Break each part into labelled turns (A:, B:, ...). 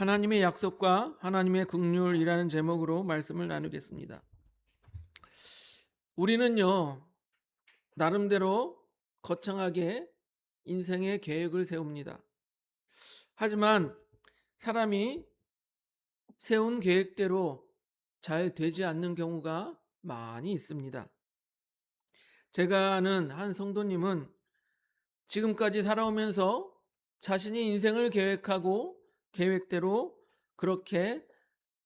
A: 하나님의 약속과 하나님의 긍휼이라는 제목으로 말씀을 나누겠습니다. 우리는요, 나름대로 거창하게 인생의 계획을 세웁니다. 하지만 사람이 세운 계획대로 잘 되지 않는 경우가 많이 있습니다. 제가 아는 한 성도님은 지금까지 살아오면서 자신이 인생을 계획하고 계획대로 그렇게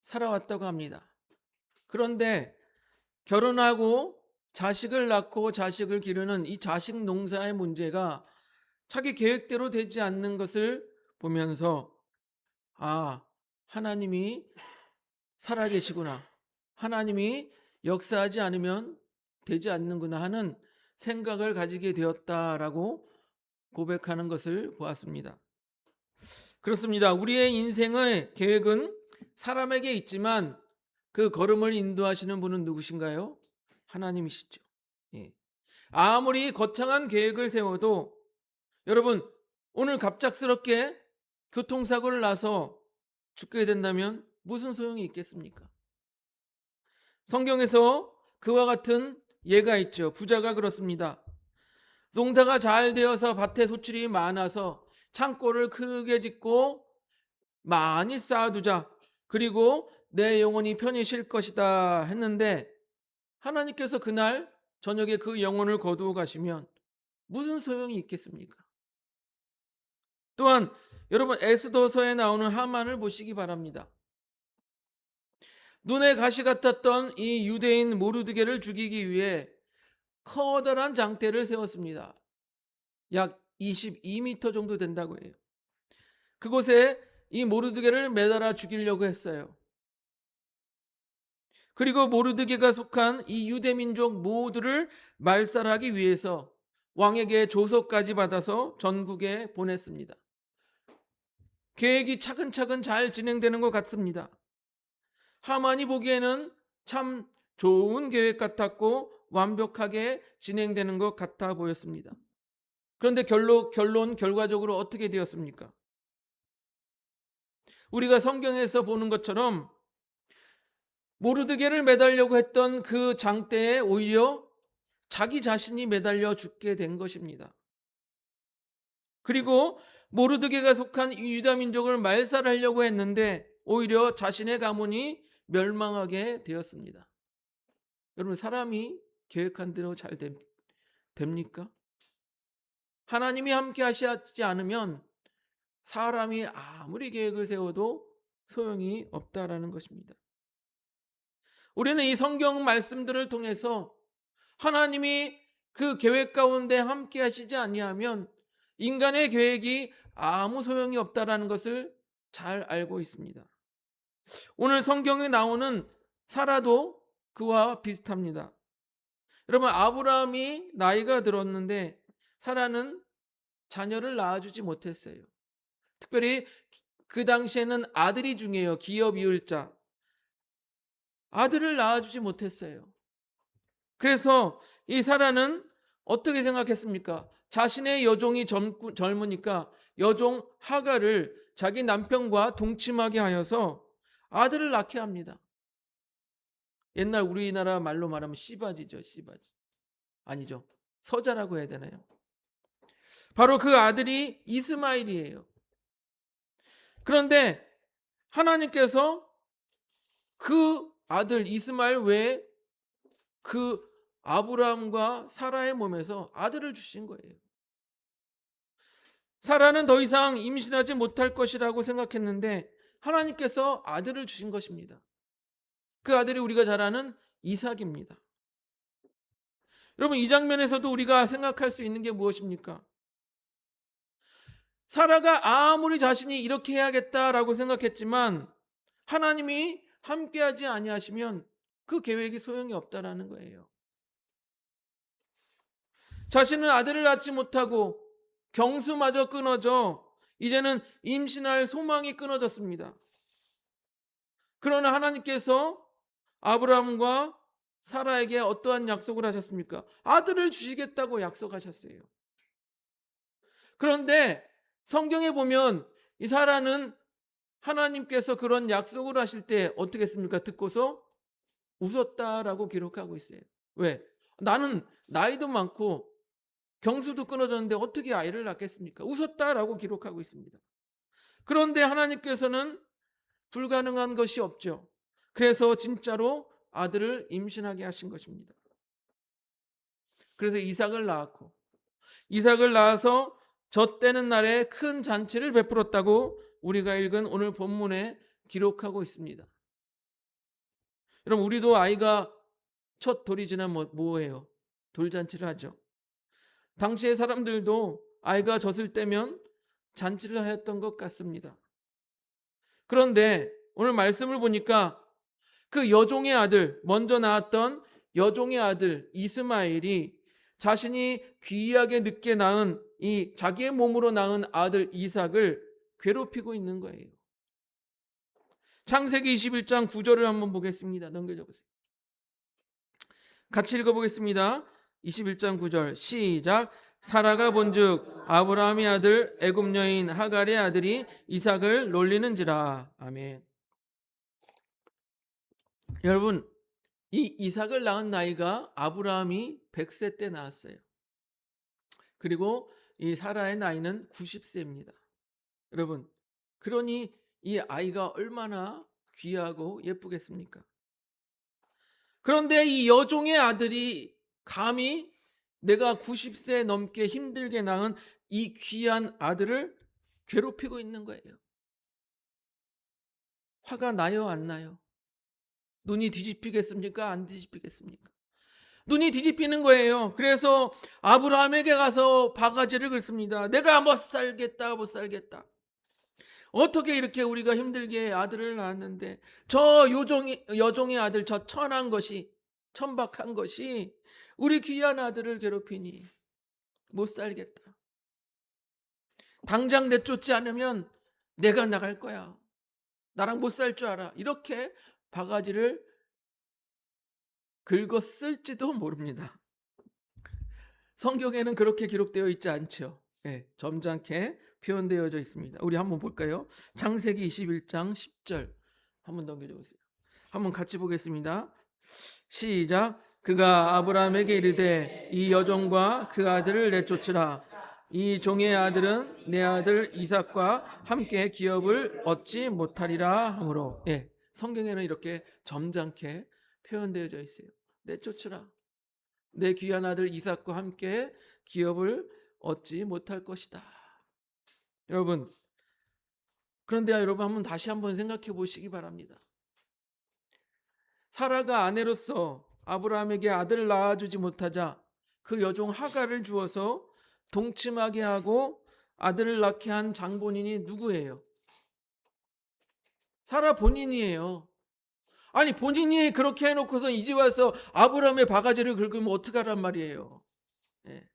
A: 살아왔다고 합니다. 그런데 결혼하고 자식을 낳고 자식을 기르는 이 자식 농사의 문제가 자기 계획대로 되지 않는 것을 보면서 하나님이 살아계시구나. 하나님이 역사하지 않으면 되지 않는구나 하는 생각을 가지게 되었다라고 고백하는 것을 보았습니다. 그렇습니다. 우리의 인생의 계획은 사람에게 있지만 그 걸음을 인도하시는 분은 누구신가요? 하나님이시죠. 예. 아무리 거창한 계획을 세워도 여러분, 오늘 갑작스럽게 교통사고를 나서 죽게 된다면 무슨 소용이 있겠습니까? 성경에서 그와 같은 예가 있죠. 부자가 그렇습니다. 농사가 잘 되어서 밭에 소출이 많아서 창고를 크게 짓고 많이 쌓아두자. 그리고 내 영혼이 편히 쉴 것이다 했는데 하나님께서 그날 저녁에 그 영혼을 거두어 가시면 무슨 소용이 있겠습니까? 또한 여러분 에스더서에 나오는 하만을 보시기 바랍니다. 눈에 가시 같았던 이 유대인 모르드게를 죽이기 위해 커다란 장대를 세웠습니다. 약 22m 정도 된다고 해요. 그곳에 이 모르드게를 매달아 죽이려고 했어요. 그리고 모르드게가 속한 이 유대 민족 모두를 말살하기 위해서 왕에게 조서까지 받아서 전국에 보냈습니다. 계획이 차근차근 잘 진행되는 것 같습니다. 하만이 보기에는 참 좋은 계획 같았고 완벽하게 진행되는 것 같아 보였습니다. 그런데 결과적으로 어떻게 되었습니까? 우리가 성경에서 보는 것처럼 모르드게를 매달려고 했던 그 장대에 오히려 자기 자신이 매달려 죽게 된 것입니다. 그리고 모르드게가 속한 유다 민족을 말살하려고 했는데 오히려 자신의 가문이 멸망하게 되었습니다. 여러분, 사람이 계획한 대로 잘 됩니까? 하나님이 함께 하시지 않으면 사람이 아무리 계획을 세워도 소용이 없다라는 것입니다. 우리는 이 성경 말씀들을 통해서 하나님이 그 계획 가운데 함께 하시지 아니하면 인간의 계획이 아무 소용이 없다라는 것을 잘 알고 있습니다. 오늘 성경에 나오는 사라도 그와 비슷합니다. 여러분, 아브라함이 나이가 들었는데 사라는 자녀를 낳아주지 못했어요. 특별히 그 당시에는 아들이 중요해요. 기업 이을 자. 아들을 낳아주지 못했어요. 그래서 이 사라는 어떻게 생각했습니까? 자신의 여종이 젊으니까 여종 하가를 자기 남편과 동침하게 하여서 아들을 낳게 합니다. 옛날 우리나라 말로 말하면 씨바지죠, 씨바지. 아니죠. 서자라고 해야 되나요? 바로 그 아들이 이스마일이에요. 그런데 하나님께서 그 아들 이스마일 외에 그 아브라함과 사라의 몸에서 아들을 주신 거예요. 사라는 더 이상 임신하지 못할 것이라고 생각했는데 하나님께서 아들을 주신 것입니다. 그 아들이 우리가 잘 아는 이삭입니다. 여러분, 이 장면에서도 우리가 생각할 수 있는 게 무엇입니까? 사라가 아무리 자신이 이렇게 해야겠다라고 생각했지만 하나님이 함께하지 아니하시면 그 계획이 소용이 없다라는 거예요. 자신은 아들을 낳지 못하고 경수마저 끊어져 이제는 임신할 소망이 끊어졌습니다. 그러나 하나님께서 아브라함과 사라에게 어떠한 약속을 하셨습니까? 아들을 주시겠다고 약속하셨어요. 그런데 성경에 보면 이 사라는 하나님께서 그런 약속을 하실 때 어떻게 했습니까? 듣고서 웃었다라고 기록하고 있어요. 왜? 나는 나이도 많고 경수도 끊어졌는데 어떻게 아이를 낳겠습니까? 웃었다라고 기록하고 있습니다. 그런데 하나님께서는 불가능한 것이 없죠. 그래서 진짜로 아들을 임신하게 하신 것입니다. 그래서 이삭을 낳았고, 이삭을 낳아서 젖되는 날에 큰 잔치를 베풀었다고 우리가 읽은 오늘 본문에 기록하고 있습니다. 여러분, 우리도 아이가 첫 돌이 지나면 뭐예요? 돌잔치를 하죠. 당시의 사람들도 아이가 젖을 때면 잔치를 하였던 것 같습니다. 그런데 오늘 말씀을 보니까 그 여종의 아들, 먼저 낳았던 여종의 아들 이스마엘이 자신이 귀하게 늦게 낳은 이 자기의 몸으로 낳은 아들 이삭을 괴롭히고 있는 거예요. 창세기 21장 9절을 한번 보겠습니다. 넘겨줘 보세요. 같이 읽어보겠습니다. 21장 9절 시작. 사라가 본즉 아브라함의 아들 애굽 여인 하갈의 아들이 이삭을 놀리는지라. 아멘. 여러분, 이 이삭을 낳은 나이가 아브라함이 100세 때 낳았어요. 그리고 이 사라의 나이는 90세입니다. 여러분, 그러니 이 아이가 얼마나 귀하고 예쁘겠습니까? 그런데 이 여종의 아들이 감히 내가 90세 넘게 힘들게 낳은 이 귀한 아들을 괴롭히고 있는 거예요. 화가 나요, 안 나요? 눈이 뒤집히겠습니까? 안 뒤집히겠습니까? 눈이 뒤집히는 거예요. 그래서 아브라함에게 가서 바가지를 긁습니다. 내가 못 살겠다, 못 살겠다. 어떻게 이렇게 우리가 힘들게 아들을 낳았는데 저 여종의 아들, 저 천한 것이, 천박한 것이 우리 귀한 아들을 괴롭히니 못 살겠다. 당장 내쫓지 않으면 내가 나갈 거야. 나랑 못 살 줄 알아. 이렇게 바가지를 긁었을지도 모릅니다. 성경에는 그렇게 기록되어 있지 않죠. 네, 점잖게 표현되어져 있습니다. 우리 한번 볼까요? 창세기 21장 10절 한번 넘겨줘 보세요. 한번 같이 보겠습니다. 시작. 그가 아브라함에게 이르되 이 여종과 그 아들을 내쫓으라. 이 종의 아들은 내 아들 이삭과 함께 기업을 얻지 못하리라 하므로. 예, 성경에는 이렇게 점잖게 표현되어져 있어요. 내쫓으라. 내 귀한 아들 이삭과 함께 기업을 얻지 못할 것이다. 여러분, 그런데 여러분 다시 한번 생각해 보시기 바랍니다. 사라가 아내로서 아브라함에게 아들을 낳아주지 못하자 그 여종 하갈을 주어서 동침하게 하고 아들을 낳게 한 장본인이 누구예요? 사라 본인이에요. 아니, 본인이 그렇게 해놓고서 이제 와서 아브라함의 바가지를 긁으면 어떡하란 말이에요. 예.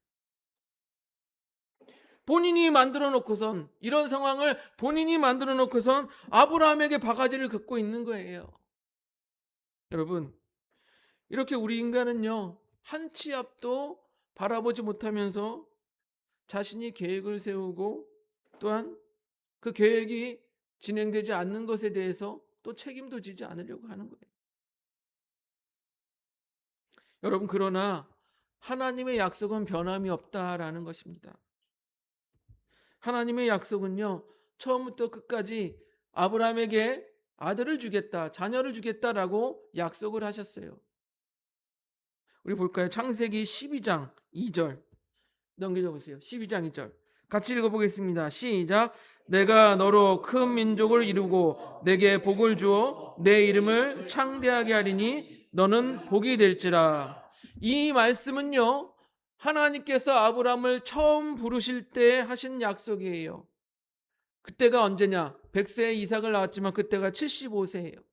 A: 본인이 만들어 놓고선, 이런 상황을 본인이 만들어 놓고선 아브라함에게 바가지를 긁고 있는 거예요. 여러분, 이렇게 우리 인간은요, 한 치 앞도 바라보지 못하면서 자신이 계획을 세우고 또한 그 계획이 진행되지 않는 것에 대해서 또 책임도 지지 않으려고 하는 거예요. 여러분, 그러나 하나님의 약속은 변함이 없다라는 것입니다. 하나님의 약속은요, 처음부터 끝까지 아브라함에게 아들을 주겠다, 자녀를 주겠다라고 약속을 하셨어요. 우리 볼까요? 창세기 12장 2절 넘겨줘 보세요. 12장 2절 같이 읽어보겠습니다. 시작. 내가 너로 큰 민족을 이루고 내게 복을 주어 내 이름을 창대하게 하리니 너는 복이 될지라. 이 말씀은요, 하나님께서 아브라함을 처음 부르실 때 하신 약속이에요. 그때가 언제냐? 100세에 이삭을 낳았지만 그때가 75세예요.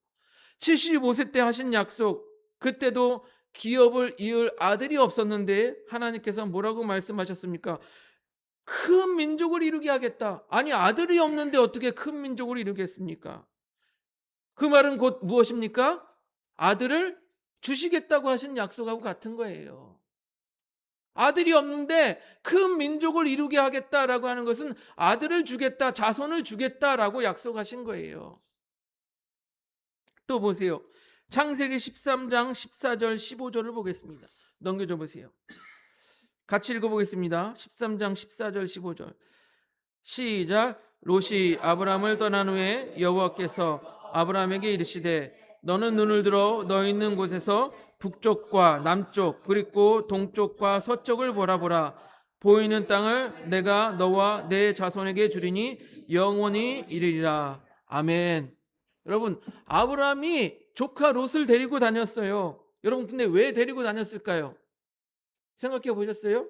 A: 75세 때 하신 약속, 그때도 기업을 이을 아들이 없었는데 하나님께서 뭐라고 말씀하셨습니까? 큰 민족을 이루게 하겠다. 아니, 아들이 없는데 어떻게 큰 민족을 이루겠습니까? 그 말은 곧 무엇입니까? 아들을 주시겠다고 하신 약속하고 같은 거예요. 아들이 없는데 큰 민족을 이루게 하겠다라고 하는 것은 아들을 주겠다, 자손을 주겠다라고 약속하신 거예요. 또 보세요. 창세기 13장 14절 15절을 보겠습니다. 넘겨줘 보세요. 같이 읽어보겠습니다. 13장 14절 15절 시작. 롯이 아브라함을 떠난 후에 여호와께서 아브라함에게 이르시되 너는 눈을 들어 너 있는 곳에서 북쪽과 남쪽 그리고 동쪽과 서쪽을 보라보라. 보이는 땅을 내가 너와 내 자손에게 주리니 영원히 이르리라. 아멘. 여러분, 아브라함이 조카 롯을 데리고 다녔어요. 여러분, 근데 왜 데리고 다녔을까요? 생각해 보셨어요?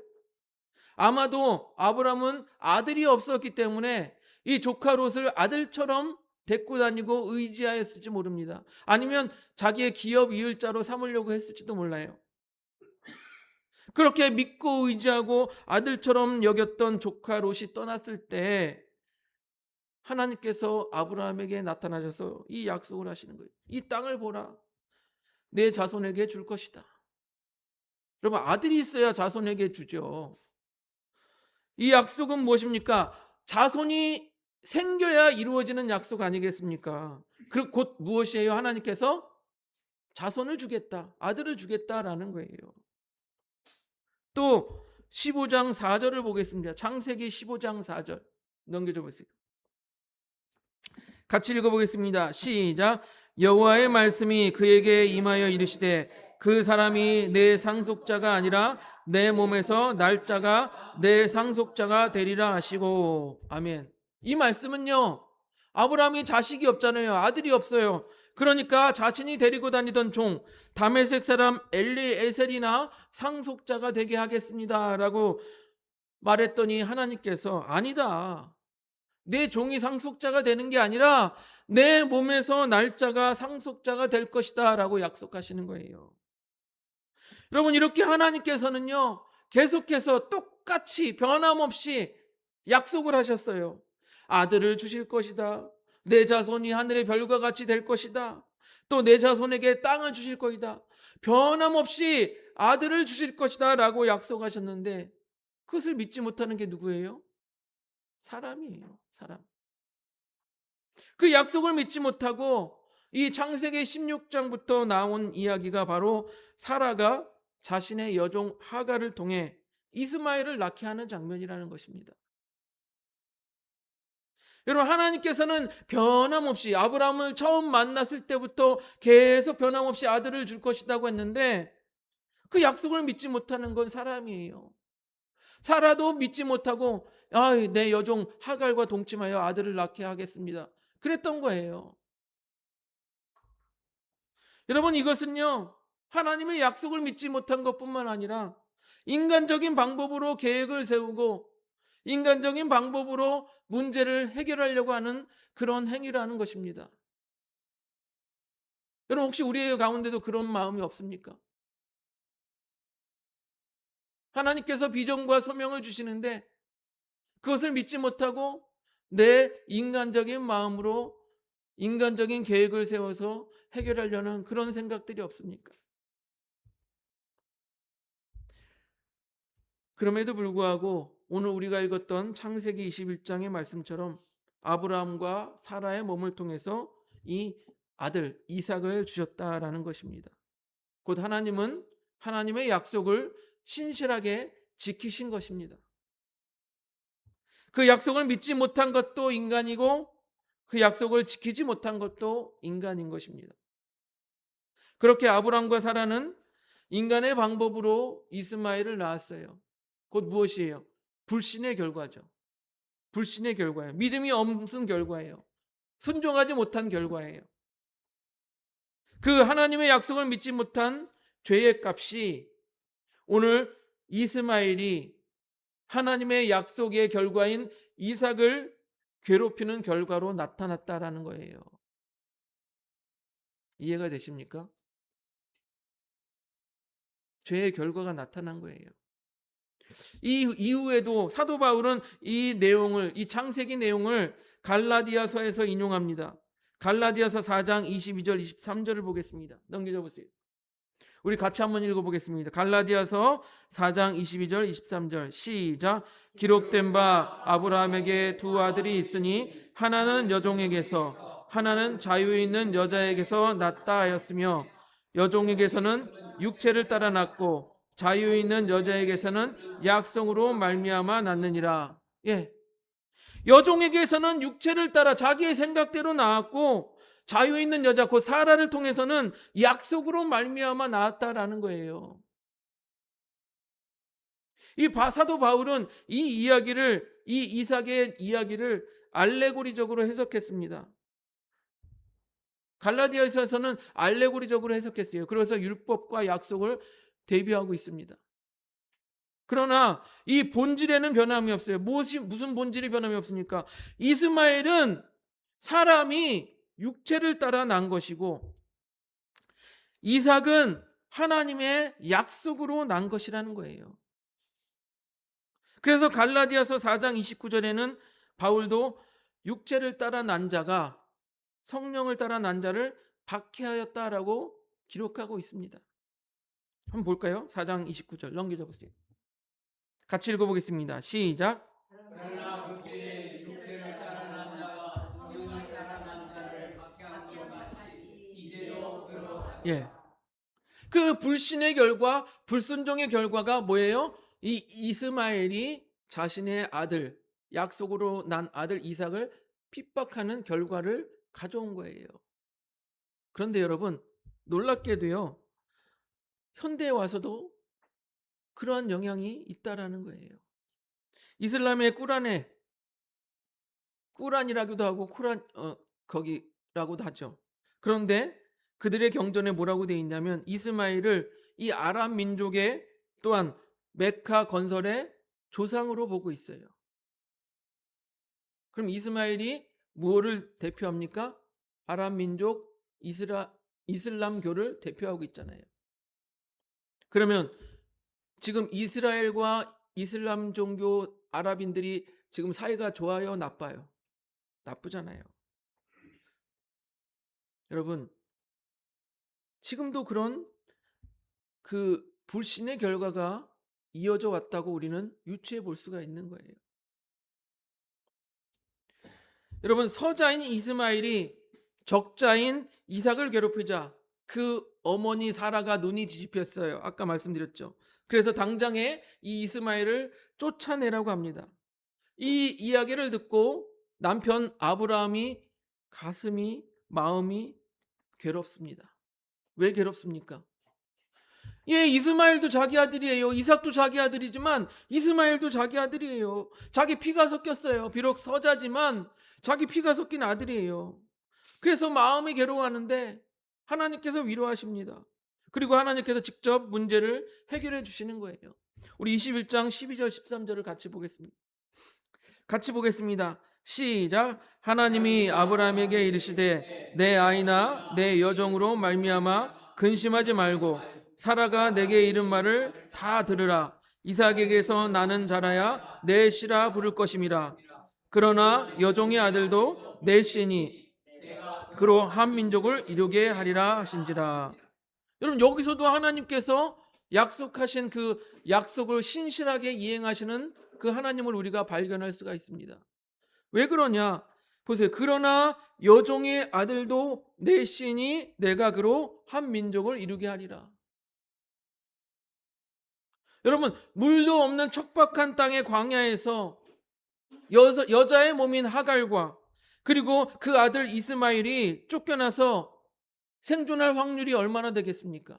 A: 아마도 아브라함은 아들이 없었기 때문에 이 조카 롯을 아들처럼 데리고 다니고 의지하였을지 모릅니다. 아니면 자기의 기업 이을자로 삼으려고 했을지도 몰라요. 그렇게 믿고 의지하고 아들처럼 여겼던 조카 롯이 떠났을 때 하나님께서 아브라함에게 나타나셔서 이 약속을 하시는 거예요. 이 땅을 보라. 내 자손에게 줄 것이다. 여러분, 아들이 있어야 자손에게 주죠. 이 약속은 무엇입니까? 자손이 생겨야 이루어지는 약속 아니겠습니까? 그 곧 무엇이에요? 하나님께서 자손을 주겠다, 아들을 주겠다라는 거예요. 또 15장 4절을 보겠습니다. 창세기 15장 4절 넘겨줘 보세요. 같이 읽어보겠습니다. 시작. 여호와의 말씀이 그에게 임하여 이르시되 그 사람이 내 상속자가 아니라 내 몸에서 날짜가 내 상속자가 되리라 하시고. 아멘. 이 말씀은요, 아브라함이 자식이 없잖아요. 아들이 없어요. 그러니까 자신이 데리고 다니던 종 다메섹 사람 엘리에셀이나 상속자가 되게 하겠습니다 라고 말했더니 하나님께서 아니다, 내 종이 상속자가 되는 게 아니라 내 몸에서 날짜가 상속자가 될 것이다 라고 약속하시는 거예요. 여러분, 이렇게 하나님께서는요 계속해서 똑같이 변함없이 약속을 하셨어요. 아들을 주실 것이다. 내 자손이 하늘의 별과 같이 될 것이다. 또 내 자손에게 땅을 주실 것이다. 변함없이 아들을 주실 것이다 라고 약속하셨는데 그것을 믿지 못하는 게 누구예요? 사람이에요. 사람. 그 약속을 믿지 못하고 이 창세기 16장부터 나온 이야기가 바로 사라가 자신의 여종 하갈을 통해 이스마엘을 낳게 하는 장면이라는 것입니다. 여러분, 하나님께서는 변함없이 아브라함을 처음 만났을 때부터 계속 변함없이 아들을 줄 것이라고 했는데 그 약속을 믿지 못하는 건 사람이에요. 사라도 믿지 못하고 내 여종 하갈과 동침하여 아들을 낳게 하겠습니다, 그랬던 거예요. 여러분, 이것은요 하나님의 약속을 믿지 못한 것뿐만 아니라 인간적인 방법으로 계획을 세우고 인간적인 방법으로 문제를 해결하려고 하는 그런 행위라는 것입니다. 여러분, 혹시 우리 가운데도 그런 마음이 없습니까? 하나님께서 비전과 소명을 주시는데 그것을 믿지 못하고 내 인간적인 마음으로 인간적인 계획을 세워서 해결하려는 그런 생각들이 없습니까? 그럼에도 불구하고 오늘 우리가 읽었던 창세기 21장의 말씀처럼 아브라함과 사라의 몸을 통해서 이 아들 이삭을 주셨다라는 것입니다. 곧 하나님은 하나님의 약속을 신실하게 지키신 것입니다. 그 약속을 믿지 못한 것도 인간이고 그 약속을 지키지 못한 것도 인간인 것입니다. 그렇게 아브라함과 사라는 인간의 방법으로 이스마엘을 낳았어요. 곧 무엇이에요? 불신의 결과죠. 불신의 결과예요. 믿음이 없은 결과예요. 순종하지 못한 결과예요. 그 하나님의 약속을 믿지 못한 죄의 값이 오늘 이스마엘이 하나님의 약속의 결과인 이삭을 괴롭히는 결과로 나타났다라는 거예요. 이해가 되십니까? 죄의 결과가 나타난 거예요. 이 이후에도 사도 바울은 이 창세기 내용을 갈라디아서에서 인용합니다. 갈라디아서 4장 22절 23절을 보겠습니다. 넘겨줘 보세요. 우리 같이 한번 읽어보겠습니다. 갈라디아서 4장 22절 23절 시작. 기록된 바 아브라함에게 두 아들이 있으니 하나는 여종에게서 하나는 자유 있는 여자에게서 낳다 하였으며 여종에게서는 육체를 따라 낳고 자유 있는 여자에게서는 약속으로 말미암아 낳느니라. 예. 여종에게서는 육체를 따라 자기의 생각대로 낳았고 자유 있는 여자 곧 사라를 통해서는 약속으로 말미암아 낳았다라는 거예요. 이 사도 바울은 이 이야기를, 이 이삭의 이야기를 알레고리적으로 해석했습니다. 갈라디아서에서는 알레고리적으로 해석했어요. 그래서 율법과 약속을 대비하고 있습니다. 그러나 이 본질에는 변함이 없어요. 무슨 본질이 변함이 없습니까? 이스마엘은 사람이 육체를 따라 난 것이고 이삭은 하나님의 약속으로 난 것이라는 거예요. 그래서 갈라디아서 4장 29절에는 바울도 육체를 따라 난 자가 성령을 따라 난 자를 박해하였다라고 기록하고 있습니다. 한번 볼까요? 4장 29절 넘겨줘 보세요. 같이 읽어보겠습니다. 시작.
B: 그러나 그때 육체를 따라 난 자가 성령을 따라 난 자를 박해한 것 같이 이제도 그렇다.
A: 예. 그 불신의 결과, 불순종의 결과가 뭐예요? 이 이스마엘이 자신의 아들, 약속으로 난 아들 이삭을 핍박하는 결과를 가져온 거예요. 그런데 여러분, 놀랍게도요, 현대에 와서도 그러한 영향이 있다라는 거예요. 이슬람의 꾸란이라고도 하고 거기라고도 하죠. 그런데 그들의 경전에 뭐라고 되어 있냐면 이스마엘을 이 아람 민족의 또한 메카 건설의 조상으로 보고 있어요. 그럼 이스마엘이 무엇을 대표합니까? 아람 민족 이슬람교를 대표하고 있잖아요. 그러면 지금 이스라엘과 이슬람 종교 아랍인들이 지금 사이가 좋아요, 나빠요? 나쁘잖아요. 여러분, 지금도 그런 그 불신의 결과가 이어져 왔다고 우리는 유추해 볼 수가 있는 거예요. 여러분, 서자인 이스마엘이 적자인 이삭을 괴롭히자 그 어머니 사라가 눈이 뒤집혔어요. 아까 말씀드렸죠. 그래서 당장에 이 이스마엘을 쫓아내라고 합니다. 이 이야기를 듣고 남편 아브라함이 마음이 괴롭습니다. 왜 괴롭습니까? 예, 이스마엘도 자기 아들이에요. 이삭도 자기 아들이지만 이스마엘도 자기 아들이에요. 자기 피가 섞였어요. 비록 서자지만 자기 피가 섞인 아들이에요. 그래서 마음이 괴로워하는데 하나님께서 위로하십니다. 그리고 하나님께서 직접 문제를 해결해 주시는 거예요. 우리 21장 12절 13절을 같이 보겠습니다. 시작. 하나님이 아브라함에게 이르시되 내 아이나 내 여종으로 말미암아 근심하지 말고 사라가 내게 이른 말을 다 들으라. 이삭에게서 나는 자라야 내 씨라 부를 것임이라. 그러나 여종의 아들도 내 씨니 그로 한 민족을 이루게 하리라 하신지라. 여러분, 여기서도 하나님께서 약속하신 그 약속을 신실하게 이행하시는 그 하나님을 우리가 발견할 수가 있습니다. 왜 그러냐? 보세요. 그러나 여종의 아들도 내 씨니 내가 그로 한 민족을 이루게 하리라. 여러분, 물도 없는 척박한 땅의 광야에서 여자의 몸인 하갈과 그리고 그 아들 이스마엘이 쫓겨나서 생존할 확률이 얼마나 되겠습니까?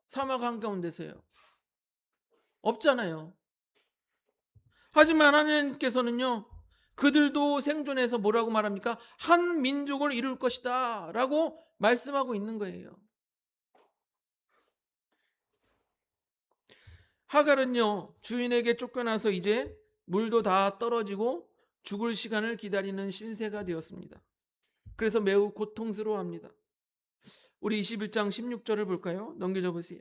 A: 사막 한가운데서요. 없잖아요. 하지만 하나님께서는요, 그들도 생존해서 뭐라고 말합니까? 한 민족을 이룰 것이다 라고 말씀하고 있는 거예요. 하갈은요, 주인에게 쫓겨나서 이제 물도 다 떨어지고 죽을 시간을 기다리는 신세가 되었습니다. 그래서 매우 고통스러워합니다. 우리 21장 16절을 볼까요? 넘겨줘 보세요.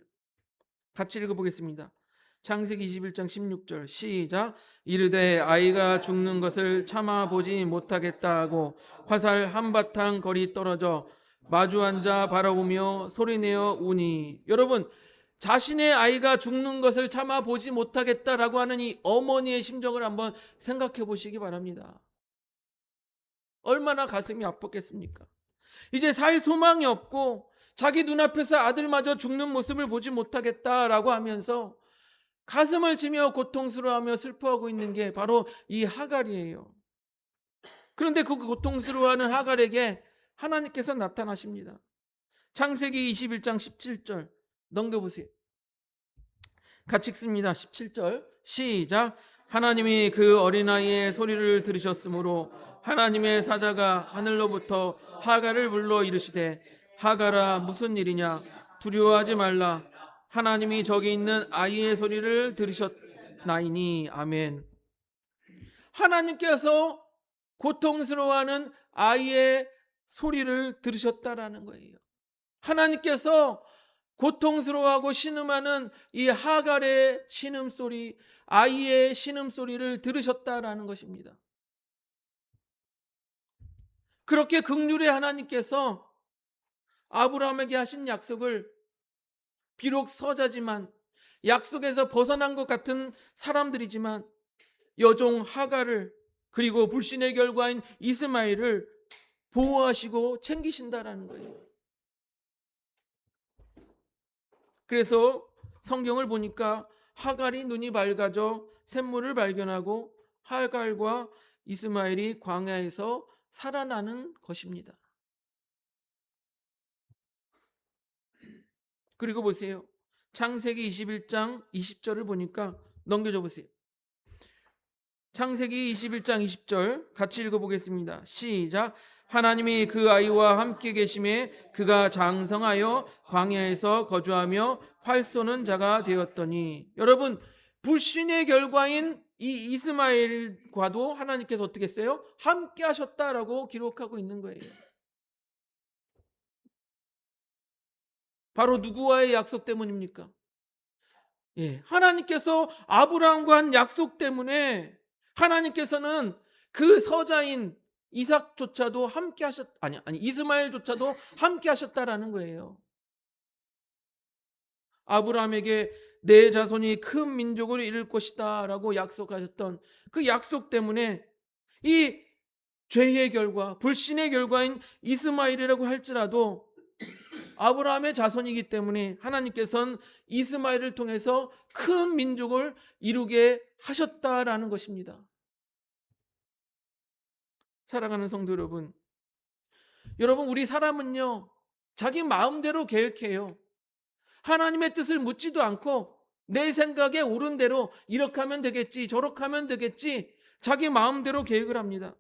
A: 같이 읽어보겠습니다. 창세기 21장 16절 시작. 이르되 아이가 죽는 것을 참아보지 못하겠다 하고 화살 한바탕 거리 떨어져 마주 앉아 바라보며 소리내어 우니. 여러분, 자신의 아이가 죽는 것을 참아 보지 못하겠다라고 하는 이 어머니의 심정을 한번 생각해 보시기 바랍니다. 얼마나 가슴이 아팠겠습니까? 이제 살 소망이 없고 자기 눈앞에서 아들마저 죽는 모습을 보지 못하겠다라고 하면서 가슴을 치며 고통스러워하며 슬퍼하고 있는 게 바로 이 하갈이에요. 그런데 그 고통스러워하는 하갈에게 하나님께서 나타나십니다. 창세기 21장 17절 넘겨보세요. 같이 읽습니다. 17절 시작. 하나님이 그 어린아이의 소리를 들으셨으므로 하나님의 사자가 하늘로부터 하갈을 불러 이르시되 하갈아 무슨 일이냐 두려워하지 말라 하나님이 저기 있는 아이의 소리를 들으셨나이니. 아멘. 하나님께서 고통스러워하는 아이의 소리를 들으셨다라는 거예요. 하나님께서 고통스러워하고 신음하는 이 하갈의 신음소리, 아이의 신음소리를 들으셨다라는 것입니다. 그렇게 긍휼의 하나님께서 아브라함에게 하신 약속을 비록 서자지만 약속에서 벗어난 것 같은 사람들이지만 여종 하갈을 그리고 불신의 결과인 이스마엘을 보호하시고 챙기신다라는 거예요. 그래서 성경을 보니까 하갈이 눈이 밝아져 샘물을 발견하고 하갈과 이스마엘이 광야에서 살아나는 것입니다. 그리고 보세요. 창세기 21장 20절을 보니까 넘겨줘 보세요. 창세기 21장 20절 같이 읽어보겠습니다. 시작. 하나님이 그 아이와 함께 계심에 그가 장성하여 광야에서 거주하며 활 쏘는 자가 되었더니. 여러분, 불신의 결과인 이 이스마엘과도 하나님께서 어떻게 했어요? 함께 하셨다라고 기록하고 있는 거예요. 바로 누구와의 약속 때문입니까? 예, 하나님께서 아브라함과 한 약속 때문에 하나님께서는 그 서자인 이삭조차도 함께 이스마엘조차도 함께 하셨다라는 거예요. 아브라함에게 내 자손이 큰 민족을 이룰 것이다라고 약속하셨던 그 약속 때문에 이 죄의 결과, 불신의 결과인 이스마엘이라고 할지라도 아브라함의 자손이기 때문에 하나님께서는 이스마엘을 통해서 큰 민족을 이루게 하셨다라는 것입니다. 사랑하는 성도 여러분, 우리 사람은요 자기 마음대로 계획해요. 하나님의 뜻을 묻지도 않고 내 생각에 옳은 대로 이렇게 하면 되겠지 저렇게 하면 되겠지 자기 마음대로 계획을 합니다.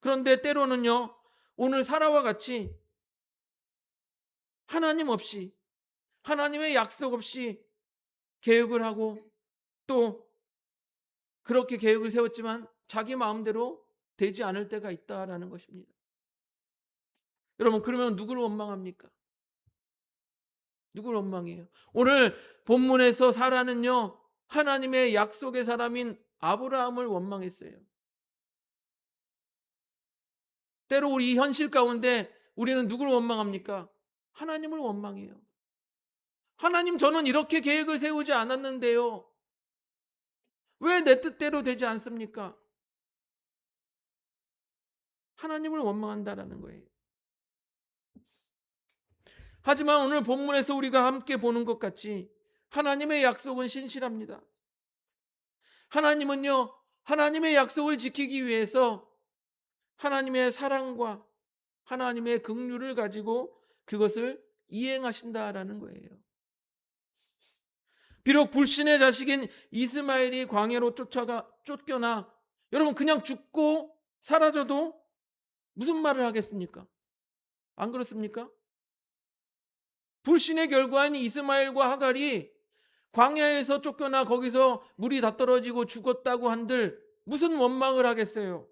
A: 그런데 때로는요 오늘 사라와 같이 하나님 없이 하나님의 약속 없이 계획을 하고 또 그렇게 계획을 세웠지만 자기 마음대로 되지 않을 때가 있다라는 것입니다. 여러분, 그러면 누구를 원망합니까? 누구를 원망해요? 오늘 본문에서 사라는요 하나님의 약속의 사람인 아브라함을 원망했어요. 때로 우리 이 현실 가운데 우리는 누구를 원망합니까? 하나님을 원망해요. 하나님, 저는 이렇게 계획을 세우지 않았는데요. 왜 내 뜻대로 되지 않습니까? 하나님을 원망한다라는 거예요. 하지만 오늘 본문에서 우리가 함께 보는 것 같이 하나님의 약속은 신실합니다. 하나님은요, 하나님의 약속을 지키기 위해서 하나님의 사랑과 하나님의 긍휼을 가지고 그것을 이행하신다라는 거예요. 비록 불신의 자식인 이스마엘이 광야로 쫓겨나 여러분 그냥 죽고 사라져도 무슨 말을 하겠습니까? 안 그렇습니까? 불신의 결과인 이스마엘과 하갈이 광야에서 쫓겨나 거기서 물이 다 떨어지고 죽었다고 한들 무슨 원망을 하겠어요?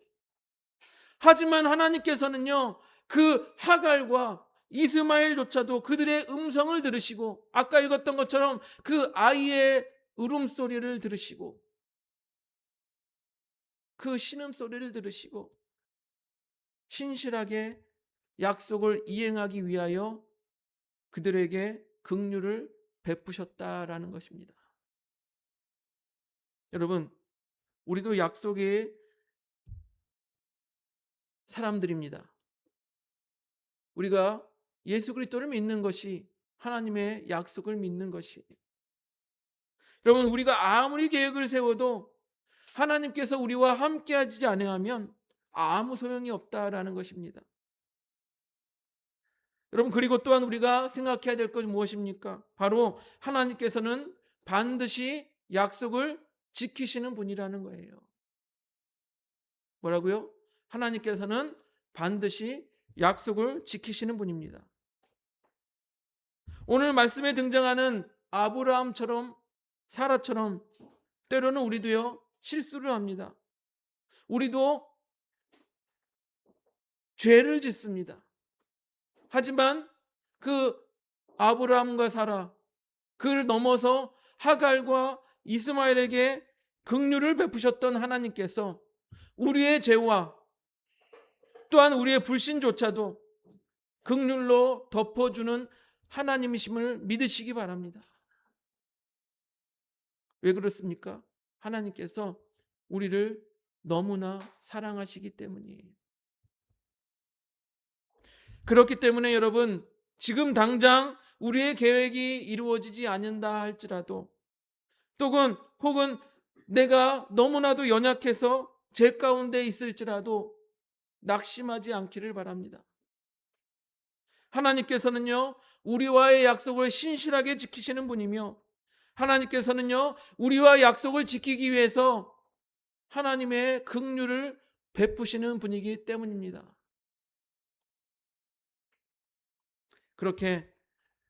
A: 하지만 하나님께서는요 그 하갈과 이스마엘조차도 그들의 음성을 들으시고 아까 읽었던 것처럼 그 아이의 울음소리를 들으시고 그 신음소리를 들으시고 신실하게 약속을 이행하기 위하여 그들에게 긍휼을 베푸셨다라는 것입니다. 여러분, 우리도 약속의 사람들입니다. 우리가 예수 그리스도를 믿는 것이 하나님의 약속을 믿는 것이, 여러분, 우리가 아무리 계획을 세워도 하나님께서 우리와 함께하지 않으면 아무 소용이 없다라는 것입니다. 여러분, 그리고 또한 우리가 생각해야 될 것은 무엇입니까? 바로 하나님께서는 반드시 약속을 지키시는 분이라는 거예요. 뭐라고요? 하나님께서는 반드시 약속을 지키시는 분입니다. 오늘 말씀에 등장하는 아브라함처럼 사라처럼 때로는 우리도요 실수를 합니다. 우리도 죄를 짓습니다. 하지만 그 아브라함과 사라, 그를 넘어서 하갈과 이스마엘에게 긍휼을 베푸셨던 하나님께서 우리의 죄와 또한 우리의 불신조차도 긍휼로 덮어주는 하나님이심을 믿으시기 바랍니다. 왜 그렇습니까? 하나님께서 우리를 너무나 사랑하시기 때문이에요. 그렇기 때문에 여러분, 지금 당장 우리의 계획이 이루어지지 않는다 할지라도, 혹은 내가 너무나도 연약해서 죄 가운데 있을지라도 낙심하지 않기를 바랍니다. 하나님께서는요 우리와의 약속을 신실하게 지키시는 분이며, 하나님께서는요 우리와 약속을 지키기 위해서 하나님의 긍휼을 베푸시는 분이기 때문입니다. 그렇게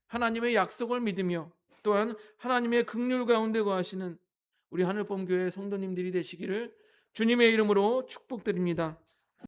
A: 하나님의 약속을 믿으며 또한 하나님의 긍휼 가운데 거하시는 우리 하늘봄교회 성도님들이 되시기를 주님의 이름으로 축복드립니다.